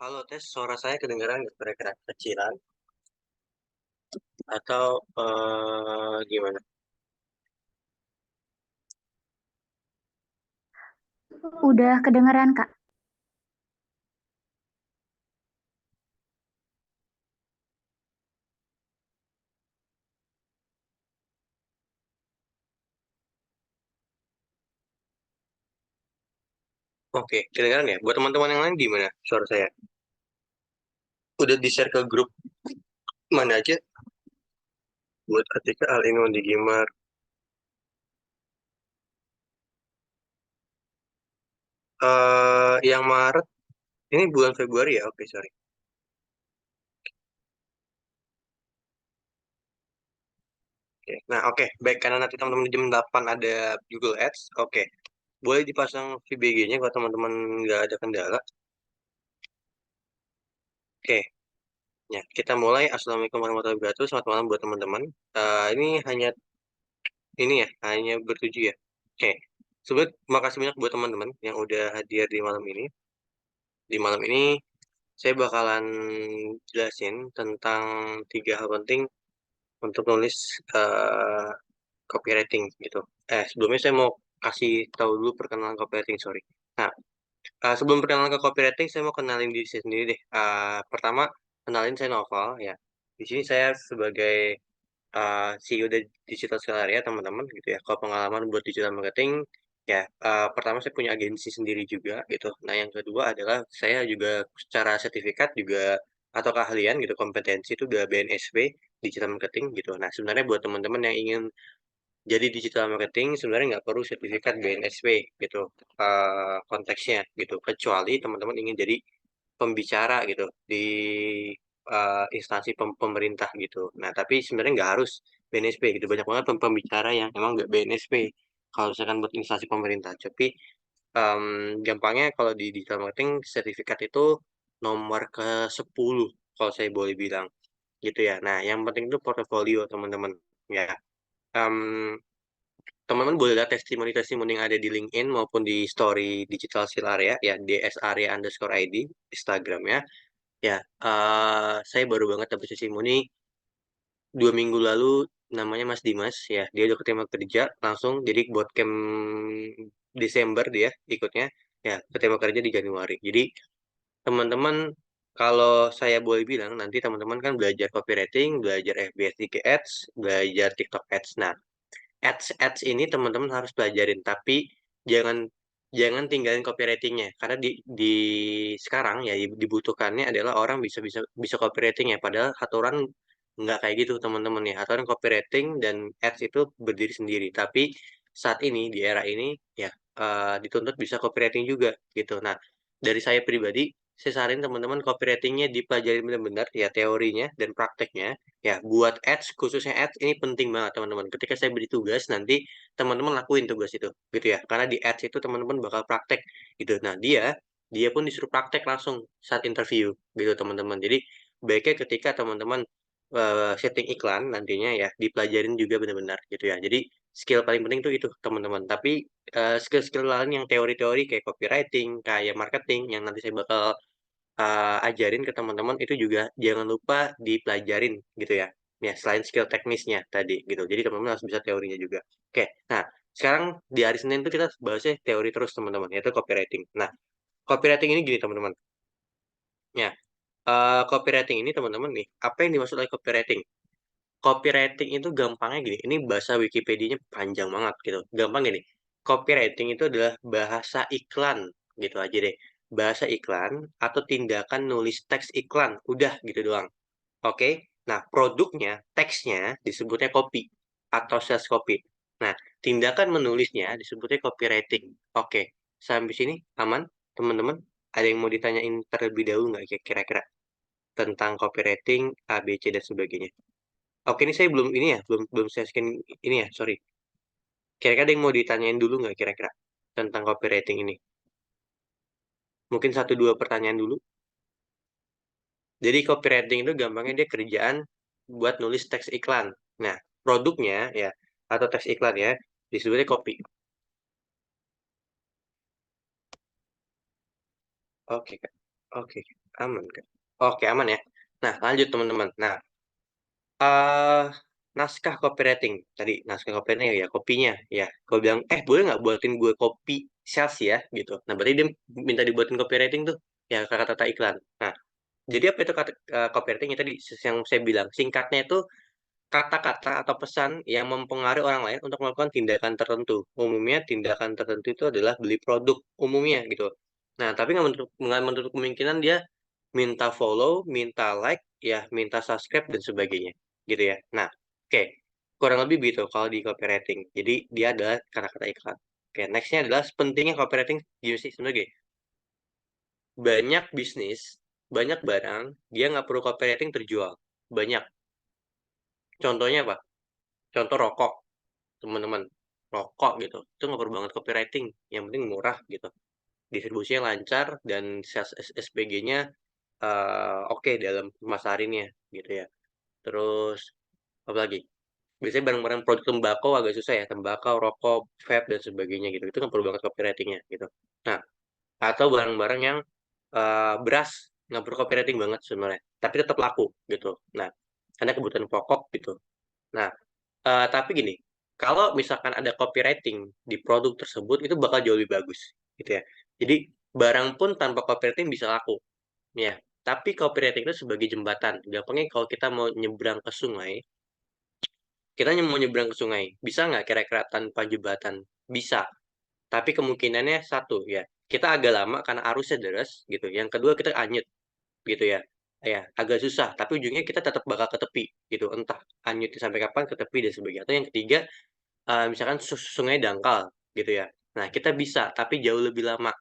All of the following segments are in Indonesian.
Halo, tes suara saya kedengaran nggak kira-kira kecilan atau gimana? Udah kedengeran, Kak. Oke, kedengaran ya? Buat teman-teman yang lain gimana suara saya? Udah di-share ke grup mana aja? Buat ketika hal ini mau digimar. Yang Maret, ini bulan Februari ya? Oke, sorry. Oke. Nah, oke. Baik, karena nanti teman-teman jam 8 ada Google Ads. Oke. Boleh dipasang VBG-nya kalau teman-teman nggak ada kendala. Oke. Ya, kita mulai. Assalamualaikum warahmatullahi wabarakatuh. Selamat malam buat teman-teman. Ini hanya hanya bertuju ya. Oke, sebelum makasih banyak buat teman-teman yang udah hadir di malam ini. Di malam ini saya bakalan jelasin tentang tiga hal penting untuk nulis eh, copywriting gitu. Sebelumnya saya mau kasih tahu dulu perkenalan copywriting, sorry. Nah, sebelum perkenalan ke copywriting, saya mau kenalin diri saya sendiri deh. Pertama, kenalin saya Noval ya. Di sini saya sebagai CEO dari Digital Skill Area teman-teman gitu ya. Kalau pengalaman buat digital marketing ya, pertama saya punya agensi sendiri juga gitu. Nah yang kedua adalah saya juga secara sertifikat juga atau keahlian gitu kompetensi itu udah BNSP digital marketing gitu. Nah sebenarnya buat teman-teman yang ingin jadi digital marketing sebenarnya nggak perlu sertifikat BNSP gitu, konteksnya gitu. Kecuali teman-teman ingin jadi pembicara gitu di instansi pemerintah gitu. Nah, tapi sebenarnya nggak harus BNSP gitu. Banyak banget pembicara yang emang nggak BNSP kalau misalkan buat instansi pemerintah. Tapi em, gampangnya kalau di digital marketing sertifikat itu nomor ke 10 kalau saya boleh bilang gitu ya. Nah, yang penting itu portofolio teman-teman ya. Em, Teman-teman boleh lihat testimoni-testimoni yang ada di LinkedIn maupun di story digital skill area ya, dsarea_id Instagramnya. Ya, saya baru banget dapat testimoni 2 minggu lalu, namanya Mas Dimas ya, dia udah keterima kerja langsung jadi bootcamp Desember dia ikutnya, ya keterima kerja di Januari. Jadi teman-teman kalau saya boleh bilang nanti teman-teman kan belajar copywriting, belajar FB Ads, belajar TikTok Ads. Nah, ads ini teman-teman harus pelajarin, tapi jangan jangan tinggalin copywritingnya karena di sekarang ya dibutuhkannya adalah orang bisa bisa bisa copywriting ya, padahal aturan nggak kayak gitu teman-teman ya. Aturan copywriting dan ads itu berdiri sendiri, tapi saat ini di era ini ya dituntut bisa copywriting juga gitu. Nah, dari saya pribadi saya saranin teman-teman copywritingnya dipelajari benar-benar ya, teorinya dan prakteknya. Ya, buat ads, khususnya ads, ini penting banget, teman-teman. Ketika saya beri tugas, nanti teman-teman lakuin tugas itu, gitu ya. Karena di ads itu teman-teman bakal praktek, gitu. Nah, dia pun disuruh praktek langsung saat interview, gitu, teman-teman. Jadi, baiknya ketika teman-teman setting iklan nantinya ya, dipelajarin juga benar-benar, gitu ya. Jadi, skill paling penting itu, teman-teman. Tapi, skill-skill lain yang teori-teori kayak copywriting, kayak marketing, yang nanti saya bakal ajarin ke teman-teman itu juga jangan lupa dipelajarin gitu ya. Ya, selain skill teknisnya tadi gitu. Jadi teman-teman harus bisa teorinya juga. Oke, nah sekarang di hari Senin tuh kita bahasnya teori terus teman-teman, yaitu copywriting. Nah, copywriting ini gini teman-teman. Ya, copywriting ini teman-teman nih, apa yang dimaksud oleh copywriting? Copywriting itu gampangnya gini, ini bahasa Wikipedia-nya panjang banget gitu. Gampang gini, copywriting itu adalah bahasa iklan gitu aja deh. Bahasa iklan atau tindakan nulis teks iklan, udah gitu doang. Oke. Nah, produknya, teksnya disebutnya copy atau sales copy. Nah, tindakan menulisnya disebutnya copywriting. Oke. Sampai sini aman, teman-teman? Ada yang mau ditanyain terlebih dahulu nggak kira-kira tentang copywriting, A, B, C, dan sebagainya? Oke, ini saya belum ini ya, belum belum saya scan ini ya, sorry. Kira-kira ada yang mau ditanyain dulu nggak kira-kira tentang copywriting ini? Mungkin satu dua pertanyaan dulu. Jadi copywriting itu gampangnya dia kerjaan buat nulis teks iklan. Nah, produknya ya atau teks iklan ya disebutnya copy. Oke, Kak. Oke. Aman kan? Oke, aman ya. Nah, lanjut teman-teman. Nah, eh naskah copywriting. Tadi naskah copywriting ya, kopinya. Ya, gue bilang, boleh nggak buatin gue kopi sales ya? Gitu. Nah, berarti dia minta dibuatin copywriting tuh. Ya, kata-kata iklan. Nah, jadi apa itu kata copywriting? Yang tadi yang saya bilang. Singkatnya itu kata-kata atau pesan yang mempengaruhi orang lain untuk melakukan tindakan tertentu. Umumnya tindakan tertentu itu adalah beli produk umumnya gitu. Nah, tapi nggak menutup kemungkinan dia minta follow, minta like, ya minta subscribe dan sebagainya, gitu ya. Nah, oke, kurang lebih begitu kalau di copywriting. Jadi dia adalah kata-kata iklan. Oke, nextnya adalah pentingnya copywriting gimana sih sebenarnya? Banyak bisnis, banyak barang, dia nggak perlu copywriting terjual. Banyak. Contohnya apa? Contoh rokok. Teman-teman rokok gitu itu nggak perlu banget copywriting, yang penting murah gitu, distribusinya lancar dan sales SPG-nya oke dalam pemasarinnya gitu ya. Terus apa lagi, biasanya barang-barang produk tembakau agak susah ya, tembakau, rokok, vape dan sebagainya gitu, itu nggak perlu banget copywritingnya gitu. Nah, atau barang-barang yang beras nggak perlu copywriting banget sebenarnya tapi tetap laku gitu. Nah, karena kebutuhan pokok gitu. Nah, tapi gini, kalau misalkan ada copywriting di produk tersebut, itu bakal jauh lebih bagus, gitu ya. Jadi, barang pun tanpa copywriting bisa laku, ya. Tapi copywriting itu sebagai jembatan. Gampangnya kalau kita mau nyebrang ke sungai, kita mau nyebrang ke sungai, bisa nggak kira-kira tanpa jembatan? Bisa. Tapi kemungkinannya satu, ya. Kita agak lama karena arusnya deras, gitu. Yang kedua, kita anyut, gitu ya. Ya, agak susah. Tapi ujungnya kita tetap bakal ke tepi, gitu. Entah anyutnya sampai kapan ke tepi dan sebagainya. Atau yang ketiga, misalkan sungai dangkal gitu ya. Nah, kita bisa, tapi jauh lebih lama.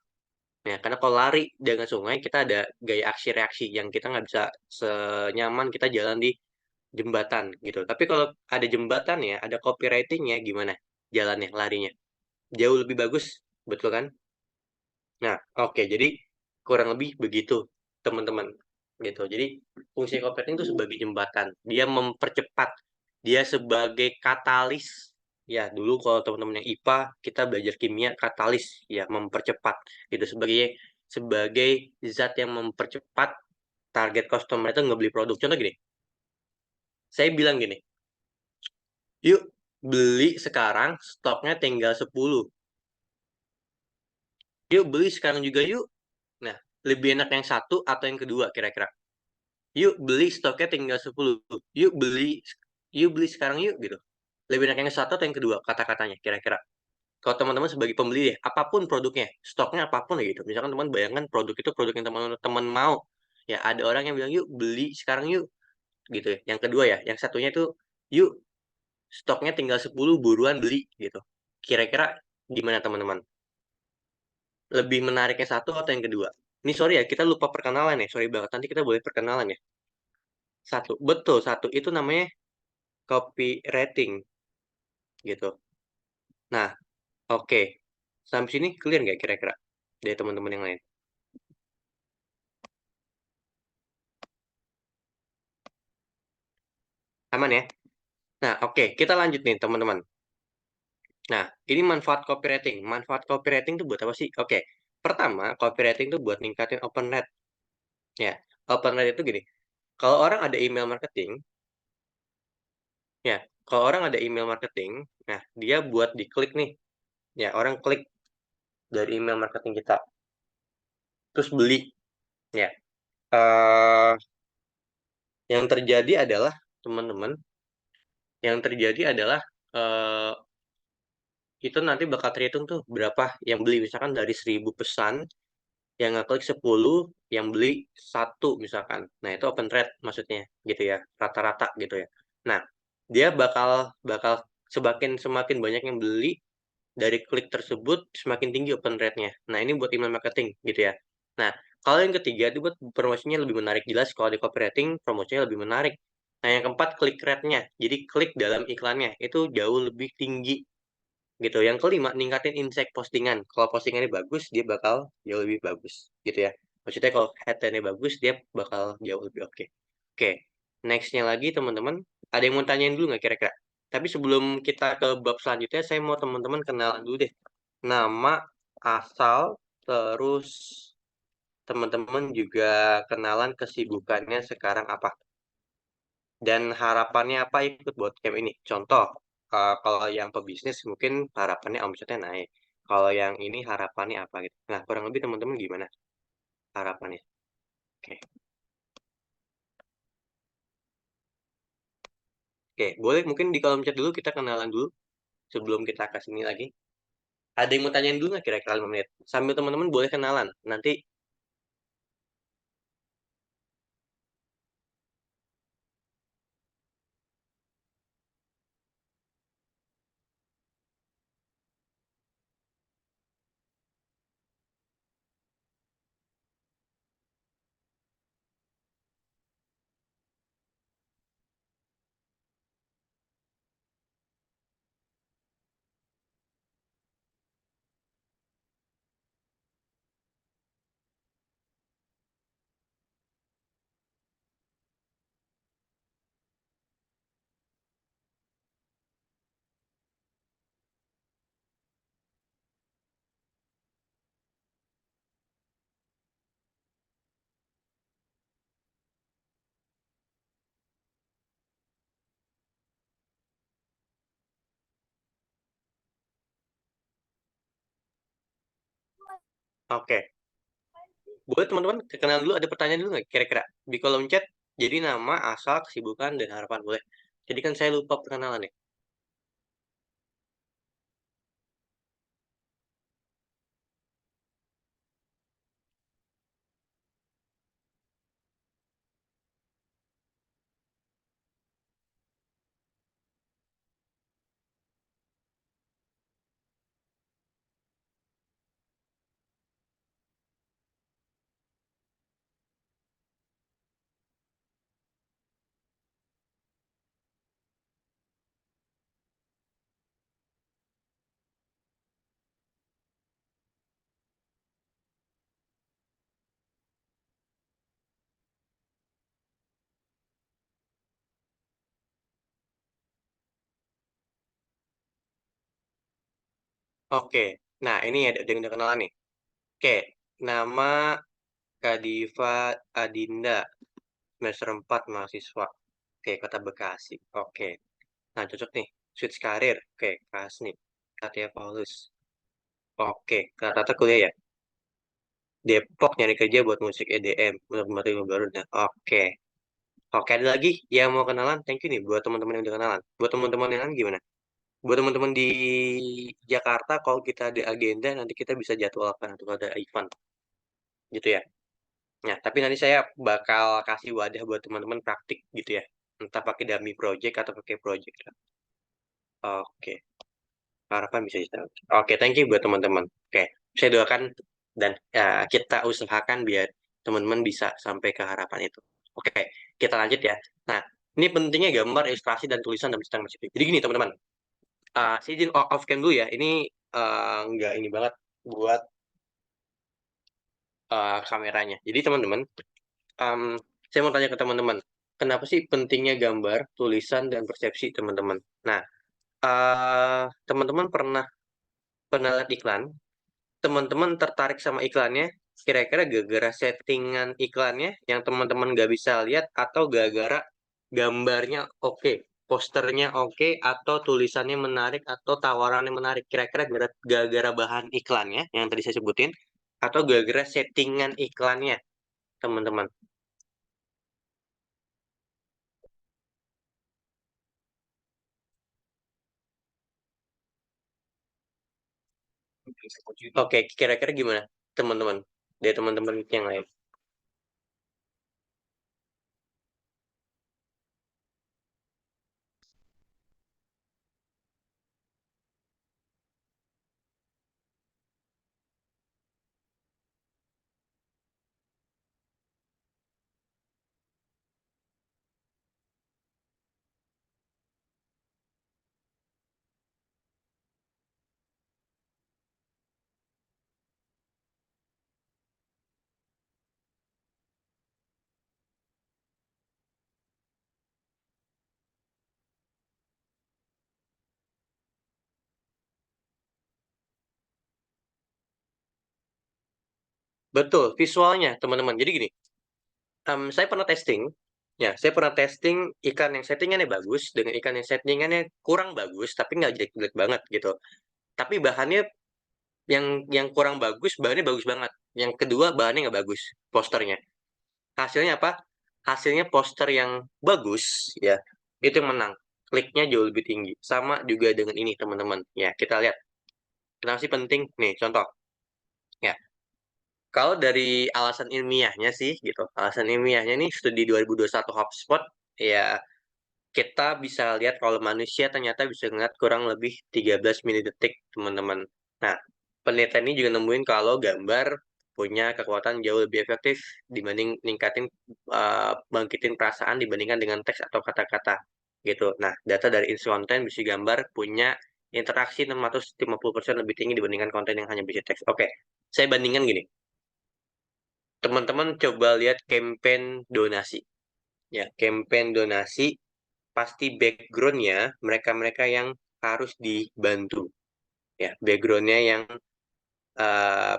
Ya, karena kalau lari dengan sungai, kita ada gaya aksi reaksi yang kita nggak bisa senyaman kita jalan di jembatan gitu. Tapi kalau ada jembatan ya, ada copywritingnya gimana? Jalannya, larinya. Jauh lebih bagus, betul kan? Nah, oke, jadi kurang lebih begitu, teman-teman. Gitu. Jadi, fungsi copywriting itu sebagai jembatan. Dia mempercepat, dia sebagai katalis. Ya, dulu kalau teman-teman yang IPA, kita belajar kimia, katalis, ya, mempercepat. Gitu, sebagai zat yang mempercepat target customer itu ngebeli produk. Contoh gini, saya bilang gini, yuk beli sekarang, stoknya tinggal 10. Yuk beli sekarang juga yuk. Nah, lebih enak yang satu atau yang kedua kira-kira? Yuk beli stoknya tinggal 10. Yuk beli yuk beli sekarang yuk gitu. Lebih enak yang satu atau yang kedua kata-katanya kira-kira. Kalau teman-teman sebagai pembeli ya, apapun produknya, stoknya apapun ya gitu. Misalkan teman bayangkan produk itu produk yang teman-teman mau. Ya, ada orang yang bilang yuk beli sekarang yuk gitu ya. Yang kedua ya, yang satunya itu yuk stoknya tinggal 10 buruan beli gitu. Kira-kira gimana teman-teman? Lebih menariknya satu atau yang kedua? Ini sorry ya, kita lupa perkenalan ya. Sorry banget. Nanti kita boleh perkenalan ya. Satu, betul satu. Itu namanya copywriting gitu. Nah, oke. Sampai sini clear nggak kira-kira dari teman-teman yang lain? Aman ya? Nah, oke. Kita lanjut nih teman-teman. Nah, ini manfaat copywriting. Manfaat copywriting itu buat apa sih? Oke. Pertama, copywriting itu buat ningkatin open rate. Ya, open rate itu gini. Kalau orang ada email marketing, ya, kalau orang ada email marketing, nah dia buat diklik nih. Ya, orang klik dari email marketing kita, terus beli. Ya, eh yang terjadi adalah teman-teman, yang terjadi adalah eh itu nanti bakal terhitung tuh berapa yang beli. Misalkan dari 1.000 pesan, yang ngeklik 10, yang beli satu misalkan. Nah, itu open rate maksudnya gitu ya, rata-rata gitu ya. Nah, dia bakal bakal semakin semakin banyak yang beli dari klik tersebut, semakin tinggi open rate-nya. Nah, ini buat email marketing gitu ya. Nah, kalau yang ketiga itu buat promosinya lebih menarik, jelas kalau di copywriting promosinya lebih menarik. Nah, yang keempat klik rate-nya. Jadi klik dalam iklannya itu jauh lebih tinggi gitu. Yang kelima, ningkatin insight postingan. Kalau postingannya bagus, dia bakal jauh lebih bagus gitu ya. Maksudnya kalau headline-nya bagus, dia bakal jauh lebih oke. Oke, next-nya lagi teman-teman, ada yang mau tanyain dulu nggak kira-kira? Tapi sebelum kita ke bab selanjutnya, saya mau teman-teman kenalan dulu deh. Nama, asal, terus teman-teman juga kenalan kesibukannya sekarang apa, dan harapannya apa ikut bootcamp ini. Contoh, kalau yang pebisnis mungkin harapannya omsetnya naik. Kalau yang ini harapannya apa gitu. Nah, kurang lebih teman-teman gimana harapannya? Oke, oke, boleh mungkin di kolom chat dulu kita kenalan dulu sebelum kita ke sini lagi. Ada yang mau tanyain dulu nggak kira-kira 5 menit? Sambil teman-teman boleh kenalan. Nanti, oke. Boleh teman-teman kenalan dulu, ada pertanyaan dulu nggak kira-kira? Di kolom chat, jadi nama, asal, kesibukan, dan harapan boleh. Jadi kan saya lupa perkenalan ya. Oke, nah ini ada yang udah kenalan nih. Oke, nama Kadifa Adinda, semester 4 mahasiswa. Oke, Kota Bekasi. Oke, nah cocok nih. Switch karir. Oke, Kasni. Katia Paulus. Oke, Kata kuliah ya. Depok nyari kerja buat musik EDM. Untuk ilmu baru. Nah, oke. Oke, ada lagi yang mau kenalan? Thank you nih buat teman-teman yang udah kenalan. Buat teman-teman yang lain gimana? Buat teman-teman di Jakarta, kalau kita ada agenda, nanti kita bisa jadwalkan untuk ada event. Gitu ya. Nah, tapi nanti saya bakal kasih wadah buat teman-teman praktik gitu ya. Entah pakai dummy project atau pakai project. Oke, harapan bisa kita. Oke, thank you buat teman-teman. Oke, saya doakan dan kita usahakan biar teman-teman bisa sampai ke harapan itu. Oke, kita lanjut ya. Nah, ini pentingnya gambar, ilustrasi, dan tulisan dalam sistem musik. Jadi gini teman-teman, saya izin off cam dulu ya. Ini nggak ini banget buat kameranya. Jadi teman-teman, em, saya mau tanya ke teman-teman, kenapa sih pentingnya gambar, tulisan, dan persepsi teman-teman? Nah, teman-teman pernah pernah lihat iklan, teman-teman tertarik sama iklannya, kira-kira gara-gara settingan iklannya yang teman-teman nggak bisa lihat, atau gara-gara gambarnya oke, posternya oke, atau tulisannya menarik, atau tawarannya menarik, kira-kira gara-gara bahan iklannya yang tadi saya sebutin, atau gara-gara settingan iklannya, teman-teman. Oke, kira-kira gimana, teman-teman? Dari teman-teman yang lain. Betul, visualnya teman-teman. Jadi gini, saya pernah testing, ya, saya pernah testing ikan yang settingannya bagus dengan ikan yang settingannya kurang bagus, tapi nggak jelek-jelek banget gitu. Tapi bahannya yang kurang bagus, bahannya bagus banget. Yang kedua, bahannya nggak bagus, posternya. Hasilnya apa? Hasilnya poster yang bagus, ya, itu yang menang. Kliknya jauh lebih tinggi. Sama juga dengan ini, teman-teman. Ya, kita lihat. Kenapa sih penting? Nih, contoh. Ya, kalau dari alasan ilmiahnya sih, gitu. Alasan ilmiahnya nih, studi 2021 HubSpot, ya, kita bisa lihat kalau manusia ternyata bisa ngeliat kurang lebih 13 milidetik, teman-teman. Nah, penelitian ini juga nemuin kalau gambar punya kekuatan jauh lebih efektif dibanding ningkatin bangkitin perasaan dibandingkan dengan teks atau kata-kata gitu. Nah, data dari Incontent bisa gambar punya interaksi 650% lebih tinggi dibandingkan konten yang hanya bisa teks. Oke, saya bandingkan gini. Teman-teman coba lihat campaign donasi. Ya, campaign donasi pasti backgroundnya mereka-mereka yang harus dibantu. Ya, backgroundnya yang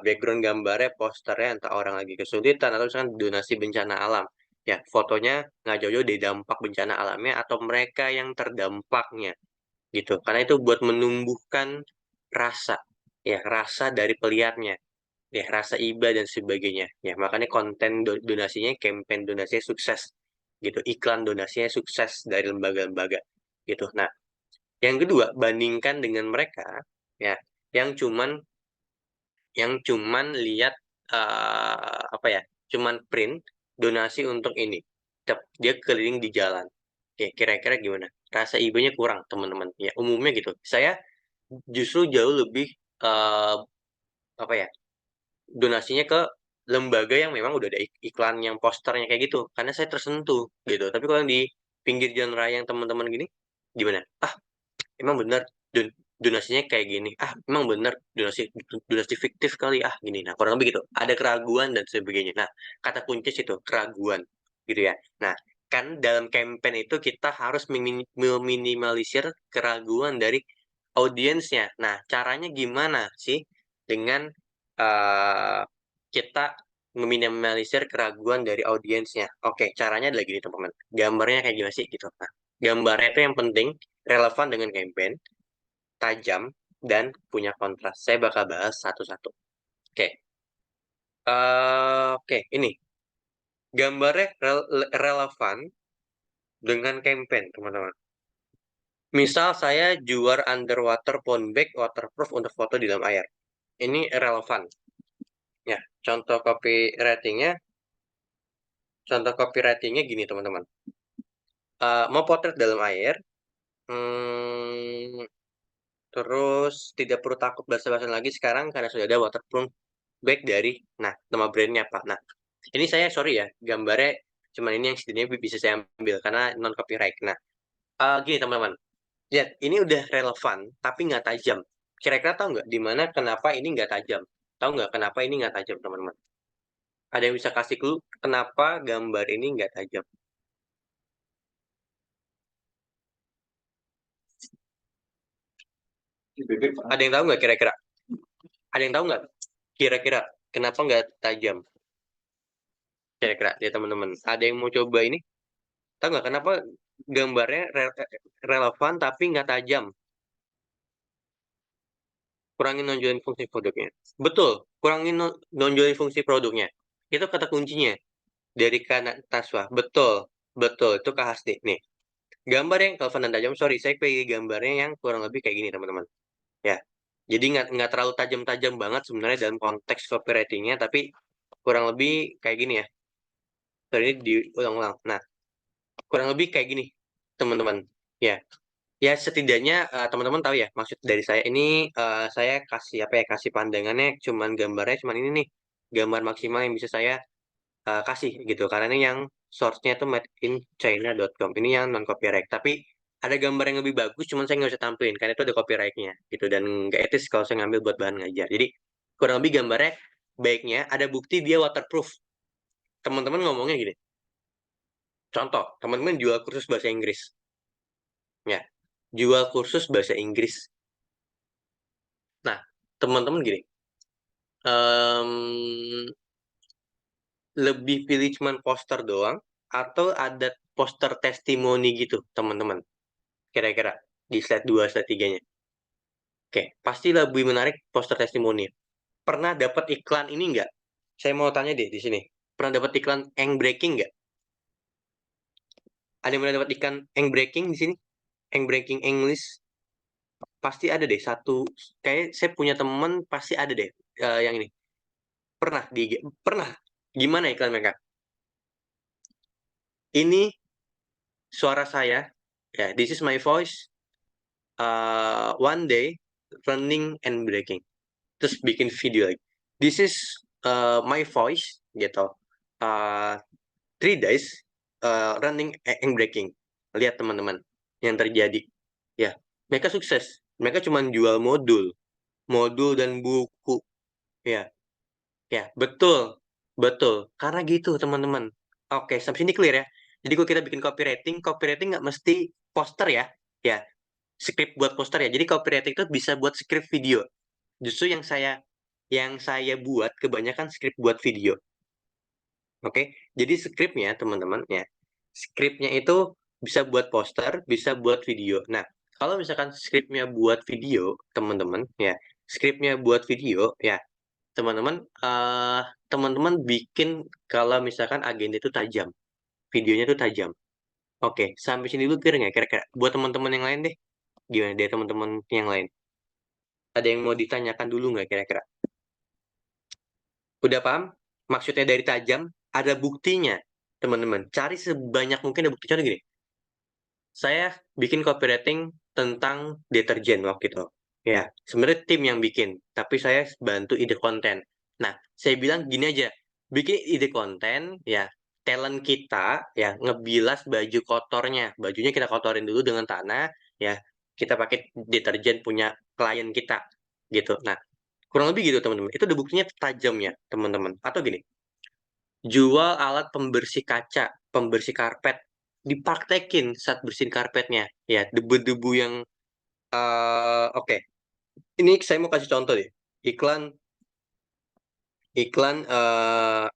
background gambarnya, posternya entah orang lagi kesulitan atau misalkan donasi bencana alam. Ya, fotonya nggak jauh-jauh dari dampak bencana alamnya atau mereka yang terdampaknya gitu. Karena itu buat menumbuhkan rasa, ya, rasa dari pelihatnya, ya, rasa iba dan sebagainya. Ya, makanya konten donasinya, campaign donasinya sukses gitu. Iklan donasinya sukses dari lembaga-lembaga gitu. Nah, yang kedua, bandingkan dengan mereka ya yang cuman lihat apa ya, cuman print donasi untuk ini. Dia keliling di jalan. Ya, kira-kira gimana? Rasa ibunya kurang, teman-teman. Ya, umumnya gitu. Saya justru jauh lebih eh, apa ya? Donasinya ke lembaga yang memang udah ada iklan yang posternya kayak gitu. Karena saya tersentuh gitu. Tapi kalau yang di pinggir jalan raya yang teman-teman gini, gimana? Emang benar donasinya kayak gini, emang benar donasi donasi fiktif kali, gini, nah kurang lebih gitu, ada keraguan dan sebagainya. Nah, kata kunci itu keraguan gitu ya. Nah, kan dalam campaign itu kita harus meminimalisir keraguan dari audiensnya. Nah, caranya gimana sih dengan uh, kita meminimalisir keraguan dari audiensnya? Oke, caranya adalah gini teman-teman, gambarnya kayak gimana sih gitu. Nah, gambarnya itu yang penting relevan dengan campaign, tajam, dan punya kontras. Saya bakal bahas satu-satu. Oke. Oke, ini. Gambarnya relevan dengan campaign, teman-teman. Misal saya jual underwater phone bag waterproof untuk foto di dalam air. Ini relevan. Ya, contoh copywritingnya gini, teman-teman. Mau potret dalam air, hmm, terus tidak perlu takut basa-basi lagi sekarang karena sudah ada waterproof baik dari, nah, nama brandnya apa. Nah, ini saya sorry ya, gambarnya cuman ini yang setidaknya bisa saya ambil karena non copyright. Nah, gini teman-teman, lihat ini udah relevan tapi nggak tajam. Kira-kira tahu nggak di mana kenapa ini nggak tajam? Tahu nggak kenapa ini nggak tajam, teman-teman? Ada yang bisa kasih clue kenapa gambar ini nggak tajam? Ada yang tahu nggak kira-kira? Ada yang tahu nggak kira-kira kenapa nggak tajam? Kira-kira ya teman-teman. Ada yang mau coba ini? Tahu nggak kenapa gambarnya relevan tapi nggak tajam? Kurangin nonjolin fungsi produknya. Betul, kurangin nonjolin fungsi produknya. Itu kata kuncinya dari Kak Taswa. Betul, betul. Itu Kak Hasti. Nih, gambar yang relevan dan tajam. Sorry, saya pilih gambarnya yang kurang lebih kayak gini, teman-teman. Ya, jadi nggak terlalu tajam-tajam banget sebenarnya dalam konteks copywritingnya, tapi kurang lebih kayak gini ya. Sorry, ini diulang-ulang. Nah, kurang lebih kayak gini, teman-teman. Ya, ya, setidaknya teman-teman tahu ya maksud dari saya ini, saya kasih apa ya, kasih pandangannya cuman gambarnya cuman ini nih, gambar maksimal yang bisa saya kasih gitu karena ini yang source-nya tuh madeinchina.com, ini yang non copyright, tapi ada gambar yang lebih bagus cuman saya nggak bisa tampilin karena itu ada copyright-nya gitu dan nggak etis kalau saya ngambil buat bahan ngajar. Jadi kurang lebih gambarnya baiknya ada bukti dia waterproof. Teman-teman ngomongnya gini, contoh teman-teman jual kursus bahasa Inggris, ya, jual kursus bahasa Inggris. Nah, teman-teman gini, em, lebih pilih cuman poster doang atau ada poster testimoni gitu, teman-teman? Kira-kira di slide 2, slide 3-nya. Oke, pasti lebih menarik poster testimoni. Pernah dapat iklan ini nggak? Saya mau tanya deh di sini. Pernah dapat iklan eng breaking nggak? Ada yang pernah dapat iklan eng breaking di sini? Eng breaking English? Pasti ada deh satu. Kayak saya punya temen pasti ada deh yang ini. Pernah di pernah. Gimana iklan mereka? Ini suara saya. Ya, this is my voice. One day running and breaking. Terus bikin video lagi. This is my voice gitu. Uh, 3 days running and breaking. Lihat teman-teman yang terjadi. Ya, mereka sukses. Mereka cuma jual modul, modul dan buku. Ya, ya, betul. Betul. Karena gitu, teman-teman. Oke, sampai sini clear ya. Jadi kalau kita bikin copywriting nggak mesti poster ya. Ya, script buat poster ya. Jadi copywriting itu bisa buat script video. Justru yang saya buat kebanyakan script buat video. Oke, jadi skripnya teman-teman ya, skripnya itu bisa buat poster, bisa buat video. Nah, kalau misalkan skripnya buat video, teman-teman ya, skripnya buat video ya, teman-teman teman-teman bikin kalau misalkan agenda itu tajam, videonya itu tajam. Oke, sampai sini dulu clear nggak kira-kira? Buat teman-teman yang lain deh, gimana deh teman-teman yang lain? Ada yang mau ditanyakan dulu nggak kira-kira? Udah paham? Maksudnya dari tajam, ada buktinya, teman-teman. Cari sebanyak mungkin ada bukti. Contoh gini, saya bikin copywriting tentang deterjen waktu itu. Ya, sebenarnya tim yang bikin, tapi saya bantu ide konten. Nah, saya bilang gini aja, bikin ide konten, ya, talent kita, ya, ngebilas baju kotornya. Bajunya kita kotorin dulu dengan tanah, ya, kita pakai deterjen punya klien kita, gitu. Nah, kurang lebih gitu, teman-teman. Itu udah buktinya tajam ya, teman-teman. Atau gini, jual alat pembersih kaca, pembersih karpet, dipraktekin saat bersihin karpetnya. Ya, debu-debu yang oke. Ini saya mau kasih contoh deh. Iklan iklan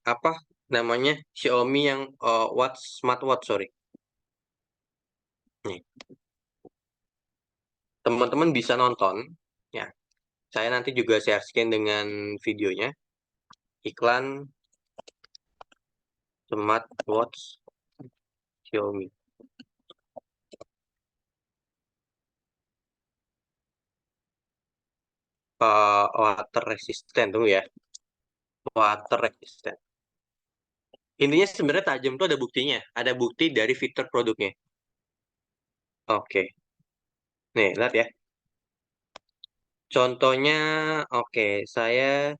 apa namanya? Xiaomi yang watch smartwatch, sorry. Nih, teman-teman bisa nonton ya. Saya nanti juga share scan dengan videonya. Iklan smartwatch Xiaomi. Water resistant tunggu ya. Water resistant. Intinya sebenarnya tajam tuh ada buktinya. Ada bukti dari fitur produknya. Oke. Nih, lihat ya. Contohnya, oke, saya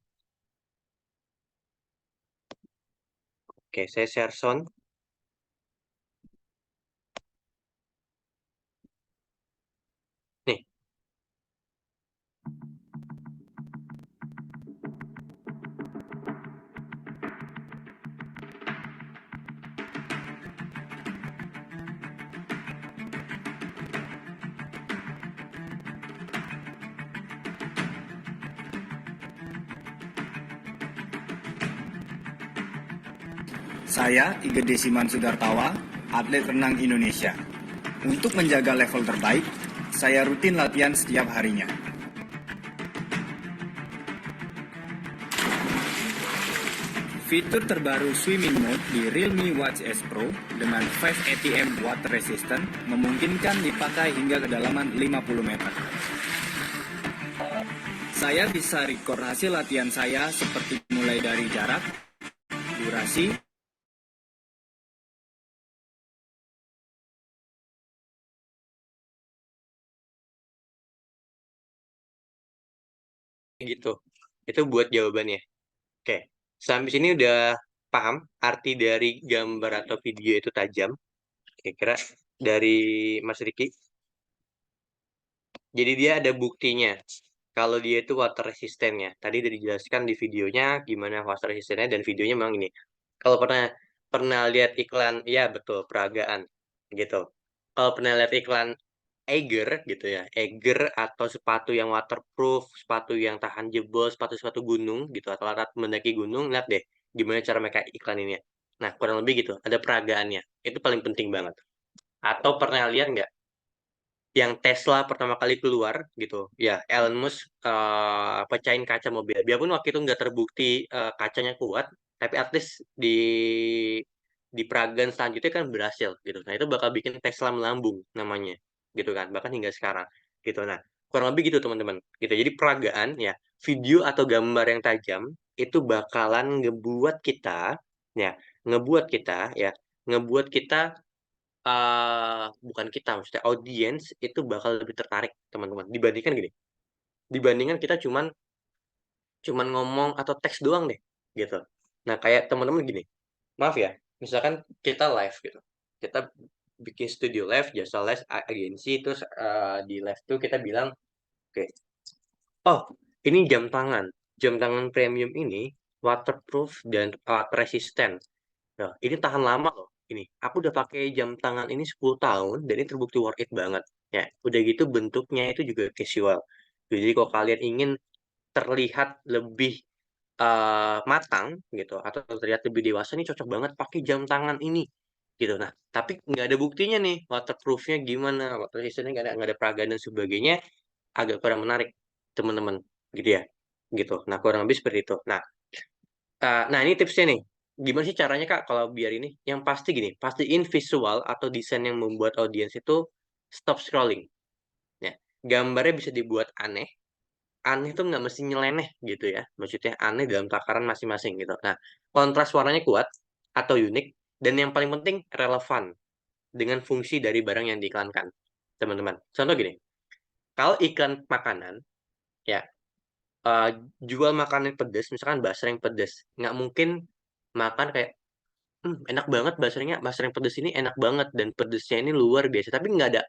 share sound. Nih, Saya Igede Siman Sudartawa, atlet renang Indonesia. Untuk menjaga level terbaik, saya rutin latihan setiap harinya. Fitur terbaru Swimming Mode di Realme Watch S Pro dengan Fast ATM Water Resistant memungkinkan dipakai hingga kedalaman 50 meter. Saya bisa record hasil latihan saya seperti mulai dari jarak, durasi, gitu. Itu buat jawabannya. Oke, sampai sini udah paham arti dari gambar atau video itu tajam. Kira-kira dari Mas Riki. Jadi dia ada buktinya. Kalau dia itu water resistance-nya. Tadi udah dijelaskan di videonya gimana water resistance-nya dan videonya memang ini. Kalau pernah pernah lihat iklan, ya betul, peragaan gitu. Kalau pernah lihat iklan Eiger gitu ya, Eiger atau sepatu yang waterproof, sepatu yang tahan jebol, sepatu-sepatu gunung gitu atau alat mendaki gunung, lihat deh. gimana cara mereka iklaninnya. Nah, kurang lebih gitu, ada peragaannya. Itu paling penting banget. Atau pernah lihat nggak yang Tesla pertama kali keluar gitu, ya Elon Musk pecahin kaca mobil. Biarpun waktu itu nggak terbukti kacanya kuat, tapi at least di peragaan selanjutnya kan berhasil gitu. Nah, itu bakal bikin Tesla melambung namanya gitu kan, bahkan hingga sekarang gitu. Nah, kurang lebih gitu teman-teman. Gitu. Jadi peragaan ya, video atau gambar yang tajam itu bakalan ya, ngebuat kita bukan kita maksudnya audiens itu bakal lebih tertarik teman-teman dibandingkan gini, dibandingkan kita cuman cuman ngomong atau teks doang deh gitu. Nah kayak teman-teman gini, maaf ya, misalkan kita live gitu, kita bikin studio live jasa live agensi, terus di live tuh kita bilang oke, oh ini jam tangan premium ini waterproof dan resisten. Nah, ini tahan lama loh. Ini, aku udah pakai jam tangan ini 10 tahun dan ini terbukti worth it banget. Ya, udah gitu bentuknya itu juga casual. Jadi kalau kalian ingin terlihat lebih matang gitu atau terlihat lebih dewasa ini cocok banget pakai jam tangan ini gitu. Nah, tapi nggak ada buktinya nih waterproofnya gimana, water resistance nggak ada peragaan dan sebagainya, agak kurang menarik teman-teman gitu ya. Gitu. Nah, kurang lebih seperti itu. Nah, ini tipsnya nih. Gimana sih caranya Kak kalau biar ini? Yang pasti gini, pastiin visual atau desain yang membuat audiens itu stop scrolling. Ya, gambarnya bisa dibuat aneh. Aneh tuh nggak mesti nyeleneh gitu ya. Maksudnya aneh dalam takaran masing-masing gitu. Nah, kontras warnanya kuat atau unik. Dan yang paling penting relevan dengan fungsi dari barang yang diiklankan. Teman-teman. Contoh gini, kalau iklan makanan, ya eh, jual makanan pedas, misalkan basreng pedas. Nggak mungkin makan kayak enak banget basrengnya, basreng pedes ini enak banget dan pedesnya ini luar biasa. Tapi nggak ada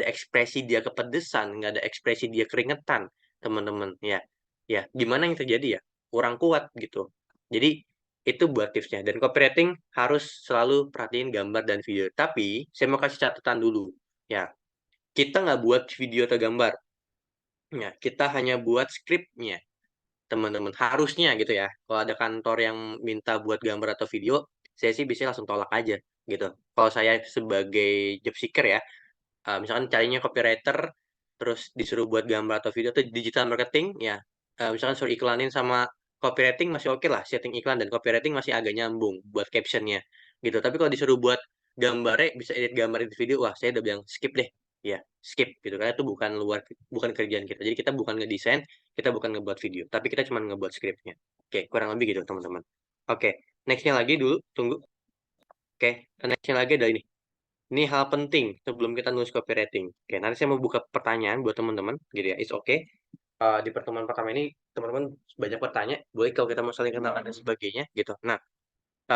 ekspresi dia kepedesan, nggak ada ekspresi dia keringetan, teman-teman. Ya, ya gimana yang terjadi ya? Kurang kuat gitu. Jadi itu buat tipsnya. Dan copywriting harus selalu perhatiin gambar dan video. Tapi saya mau kasih catatan dulu. Ya, kita nggak buat video atau gambar. Ya, kita hanya buat skripnya teman-teman harusnya gitu ya, kalau ada kantor yang minta buat gambar atau video, saya sih biasanya langsung tolak aja gitu. Kalau saya sebagai job seeker ya, misalkan carinya copywriter terus disuruh buat gambar atau video atau digital marketing ya, misalkan suruh iklanin sama copywriting masih oke lah, setting iklan dan copywriting masih agak nyambung buat captionnya gitu. Tapi kalau disuruh buat gambarnya bisa edit gambar edit video, wah saya udah bilang skip deh, ya skip gitu karena itu bukan kerjaan kita. Jadi kita bukan ngedesain, kita bukan ngebuat video, tapi kita cuma ngebuat skripnya. Oke, kurang lebih gitu teman-teman. Oke, nextnya lagi dulu, tunggu. Oke, nextnya lagi ada ini. Ini hal penting sebelum kita nulis copywriting. Oke, nanti saya mau buka pertanyaan buat teman-teman, gitu ya. It's okay. Di pertemuan pertama ini teman-teman banyak bertanya, boleh kalau kita mau saling kenalan dan sebagainya, gitu. Nah,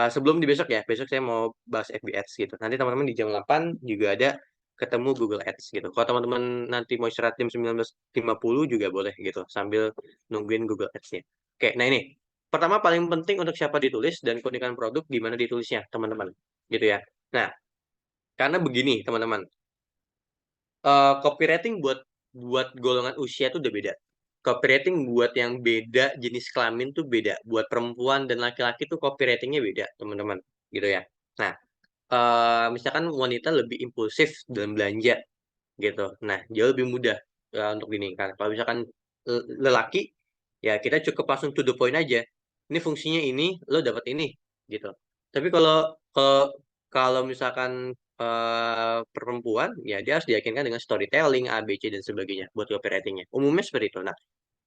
sebelum di besok ya, besok saya mau bahas FB Ads gitu. Nanti teman-teman di jam 8 juga ada ketemu Google Ads gitu. Kalau teman-teman nanti mau istirahat jam 19.50 juga boleh gitu, sambil nungguin Google Ads-nya. Oke, nah ini. Pertama paling penting untuk siapa ditulis dan keunikan produk gimana ditulisnya, teman-teman. Gitu ya. Nah, karena begini, teman-teman. Copywriting buat buat golongan usia tuh udah beda. Copywriting buat yang beda jenis kelamin tuh beda. Buat perempuan dan laki-laki tuh copywritingnya beda, teman-teman. Gitu ya. Nah, misalkan wanita lebih impulsif dalam belanja gitu. Nah, jauh lebih mudah untuk ini kan. Kalau misalkan lelaki, ya kita cukup langsung to the point aja. Ini fungsinya ini, lo dapat ini gitu. Tapi kalau kalau kalau misalkan perempuan, ya dia harus diyakinkan dengan storytelling, A, B, C dan sebagainya buat copywritingnya. Umumnya seperti itu. Nah,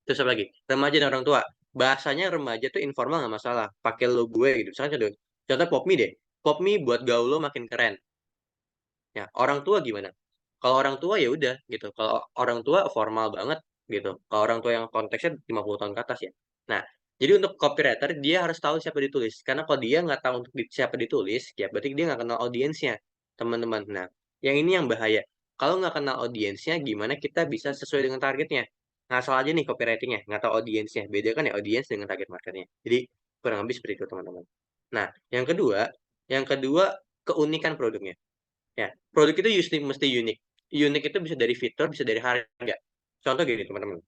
terus apa lagi? Remaja dan orang tua. Bahasanya remaja tuh informal nggak masalah. Pakai lo gue gitu. Misalnya contoh pop me deh. Pop me buat gaul lo makin keren. Ya, orang tua gimana? Kalau orang tua ya udah gitu. Kalau orang tua formal banget gitu. Kalau orang tua yang konteksnya 50 tahun ke atas ya. Nah, jadi untuk copywriter dia harus tahu siapa ditulis. Karena kalau dia nggak tahu untuk siapa ditulis, ya berarti dia nggak kenal audiensnya, teman-teman. Nah, yang ini yang bahaya. Kalau nggak kenal audiensnya, gimana kita bisa sesuai dengan targetnya? Ngasal aja nih copywritingnya, nggak tahu audiensnya. Beda kan ya audiens dengan target marketnya. Jadi kurang lebih seperti itu teman-teman. Nah, yang kedua keunikan produknya. Ya, produk itu mesti unik. Unik itu bisa dari fitur, bisa dari harga. Contoh gini, teman-teman.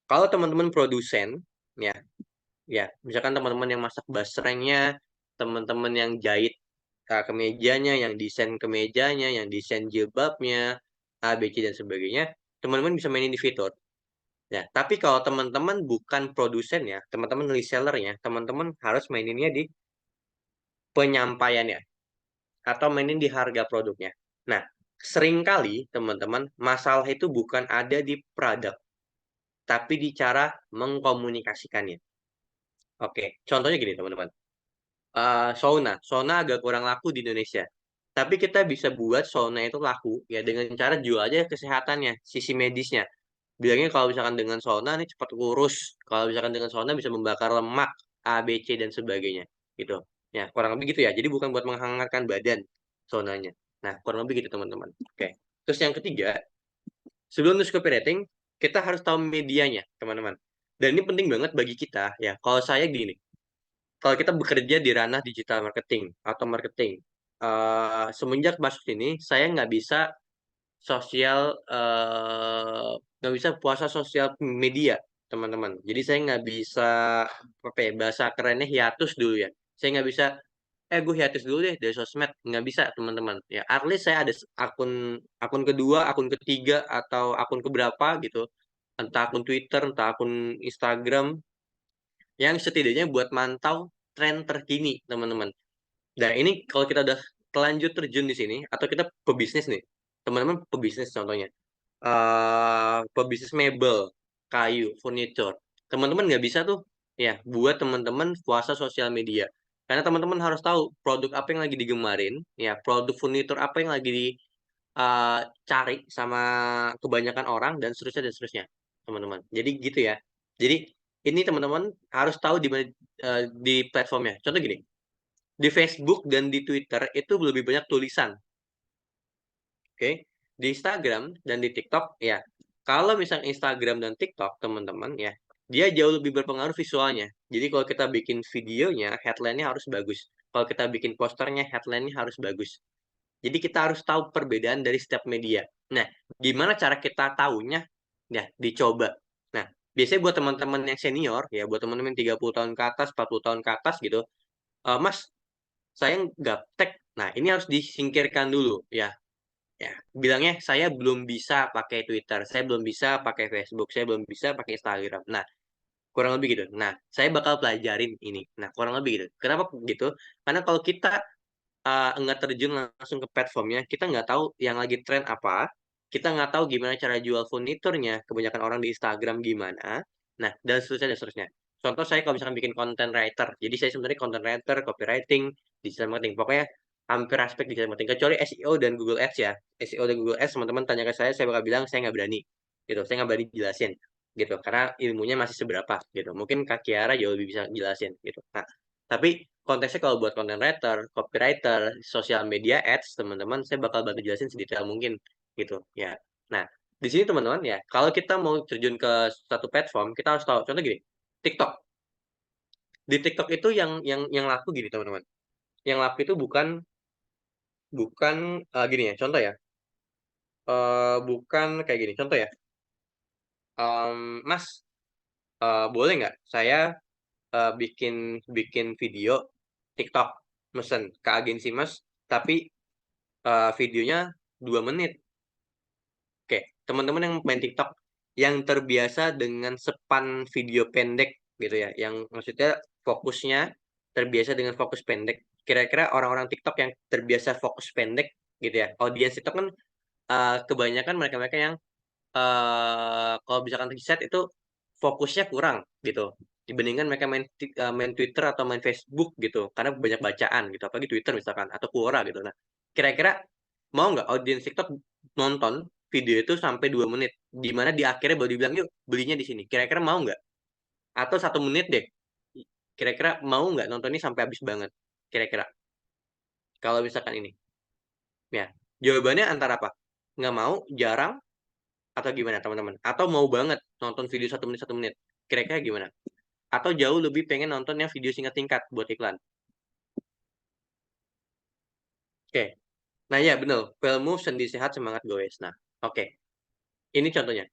Kalau teman-teman produsen, ya, Ya, misalkan teman-teman yang masak basrengnya, teman-teman yang jahit kemejanya, yang desain kemejanya, yang desain jilbabnya, A, B, C, dan sebagainya, teman-teman bisa mainin di fitur. Ya, tapi kalau teman-teman bukan produsen ya, teman-teman resellernya, teman-teman harus maininnya di penyampaiannya atau mainin di harga produknya. Nah, seringkali teman-teman masalah itu bukan ada di produk, tapi di cara mengkomunikasikannya. Oke, contohnya gini teman-teman. Sauna agak kurang laku di Indonesia. Tapi kita bisa buat sauna itu laku ya dengan cara jual aja kesehatannya, sisi medisnya. Bilangnya kalau misalkan dengan sauna nih cepat kurus, kalau misalkan dengan sauna bisa membakar lemak, A, B, C dan sebagainya gitu. Ya, kurang lebih gitu ya. Jadi bukan buat menghangatkan badan saunanya. Nah, kurang lebih gitu teman-teman. Oke. Terus yang ketiga, sebelum nulis copywriting, kita harus tahu medianya, teman-teman. Dan ini penting banget bagi kita ya. Kalau saya gini, kalau kita bekerja di ranah digital marketing atau marketing, semenjak masuk sini, saya nggak bisa puasa sosial media, teman-teman. Jadi saya nggak bisa, apa ya, bahasa kerennya hiatus dulu ya. Saya nggak bisa, gue hiatus dulu deh dari sosmed. Nggak bisa, teman-teman. Ya, at least saya ada akun akun kedua, akun ketiga, atau akun keberapa gitu. Entah akun Twitter, entah akun Instagram, yang setidaknya buat mantau tren terkini, teman-teman. Nah, ini kalau kita udah telanjur terjun di sini, atau kita pebisnis nih, teman-teman pebisnis contohnya, pebisnis mebel, kayu, furniture, teman-teman nggak bisa tuh, ya, buat teman-teman puasa sosial media. Karena teman-teman harus tahu produk apa yang lagi digemarin, ya, produk furniture apa yang lagi dicari sama kebanyakan orang, dan seterusnya, teman-teman. Jadi gitu ya. Jadi ini teman-teman harus tahu di platformnya. Contoh gini, di Facebook dan di Twitter itu lebih banyak tulisan, oke? Di Instagram dan di TikTok ya. Kalau misalnya Instagram dan TikTok, teman-teman ya, dia jauh lebih berpengaruh visualnya. Jadi kalau kita bikin videonya, headline-nya harus bagus. Kalau kita bikin posternya, headline-nya harus bagus. Jadi kita harus tahu perbedaan dari setiap media. Nah, gimana cara kita tahunya? Ya, dicoba. Nah, biasanya buat teman-teman yang senior, ya buat teman-teman 30 tahun ke atas, 40 tahun ke atas gitu, Mas, saya gaptek. Nah, ini harus disingkirkan dulu ya. Ya, bilangnya saya belum bisa pakai Twitter, saya belum bisa pakai Facebook, saya belum bisa pakai Instagram. Nah, kurang lebih gitu. Nah, saya bakal pelajarin ini. Nah, kurang lebih gitu. Kenapa gitu? Karena kalau kita nggak terjun langsung ke platformnya, kita nggak tahu yang lagi tren apa, kita nggak tahu gimana cara jual furniturnya, kebanyakan orang di Instagram gimana, nah, dan seterusnya. Contoh saya kalau misalkan bikin content writer, jadi saya sebenarnya content writer, copywriting, digital marketing, pokoknya hampir aspek digital marketing, kecuali SEO dan Google Ads ya. SEO dan Google Ads, teman-teman tanya ke saya bakal bilang saya nggak berani, gitu, saya nggak berani jelasin, gitu, karena ilmunya masih seberapa, gitu. Mungkin Kak Kiara jauh lebih bisa jelasin, gitu. Nah, tapi konteksnya kalau buat content writer, copywriter, sosial media ads, teman-teman, saya bakal bantu jelasin sedetail mungkin gitu ya. Nah, di sini teman-teman ya, kalau kita mau terjun ke satu platform, kita harus tahu. Contoh gini, TikTok. Di TikTok itu yang laku gini teman-teman. Yang laku itu bukan bukan gini ya. Contoh ya, bukan kayak gini. Contoh ya, Mas, boleh nggak saya bikin bikin video TikTok mesen ke agensi Mas, tapi videonya 2 menit. Oke, teman-teman yang main TikTok yang terbiasa dengan span video pendek gitu ya, yang maksudnya fokusnya terbiasa dengan fokus pendek. Kira-kira orang-orang TikTok yang terbiasa fokus pendek gitu ya. Audiens TikTok kan kebanyakan mereka-mereka yang kalau misalkan riset itu fokusnya kurang gitu dibandingkan mereka main Twitter atau main Facebook gitu karena banyak bacaan gitu apalagi Twitter misalkan atau Quora gitu. Nah, kira-kira mau nggak audiens TikTok nonton video itu sampai 2 menit di mana di akhirnya baru dibilang yuk belinya di sini, kira-kira mau nggak? Atau 1 menit deh, kira-kira mau nggak nonton ini sampai habis banget, kira-kira kalau misalkan ini ya, jawabannya antara apa, nggak mau, jarang, atau gimana teman-teman? Atau mau banget nonton video 1 menit 1 menit? Kira-kira gimana? Atau jauh lebih pengen nonton yang video singkat-singkat buat iklan? Oke. Nah ya benar. Filmmu sendi sehat semangat goes. Nah, oke. Ini contohnya.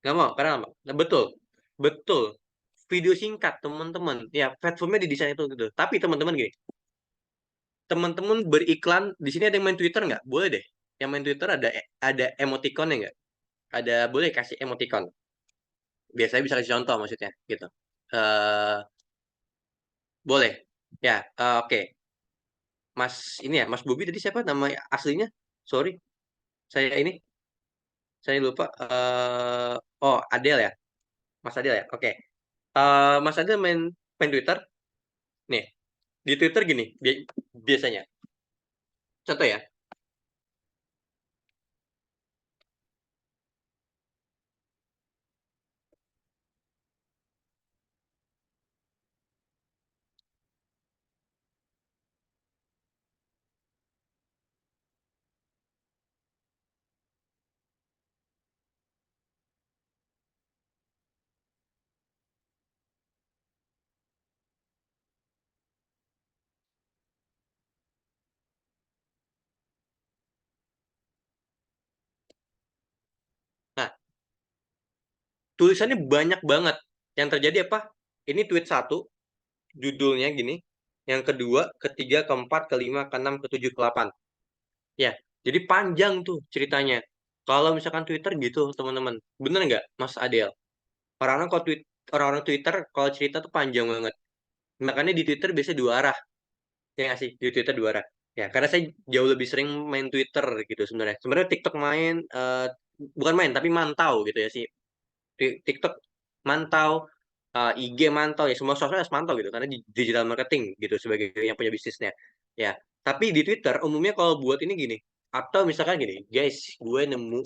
Nggak mau, karena nggak mau. Nah, betul. Betul. video singkat teman-teman. Ya, platformnya didesain itu gitu. Tapi teman-teman gini, teman-teman beriklan di sini ada yang main Twitter nggak? Boleh deh. Yang main Twitter ada emoticonnya nggak? Ada boleh kasih emoticon. Biasanya bisa kasih contoh maksudnya gitu. eh boleh. Ya, oke. Mas ini ya, Mas Bobi tadi siapa nama aslinya? Sorry, saya lupa. Oh, Adel ya, Mas Adel ya. Oke. Mas Adel main Twitter. Nih, di Twitter gini, biasanya. Contoh ya. Nah, tulisannya banyak banget. Yang terjadi apa? Ini tweet satu, judulnya gini. Yang kedua, ketiga, keempat, kelima, keenam, ketujuh, ke-8. Ya, jadi panjang tuh ceritanya. Kalau misalkan Twitter gitu, teman-teman. Bener nggak, Mas Adel? Orang-orang kalau orang-orang Twitter kalau cerita tuh panjang banget. Makanya di Twitter biasanya dua arah. Ya nggak sih? Di Twitter dua arah. Ya, karena saya jauh lebih sering main Twitter gitu sebenarnya. Sebenarnya TikTok main, bukan main, tapi mantau gitu ya sih. TikTok mantau, IG mantau, ya semua sosmed harus mantau gitu. Karena di digital marketing gitu sebagai yang punya bisnisnya. Ya, tapi di Twitter umumnya kalau buat ini gini. Atau misalkan gini, guys, gue nemu.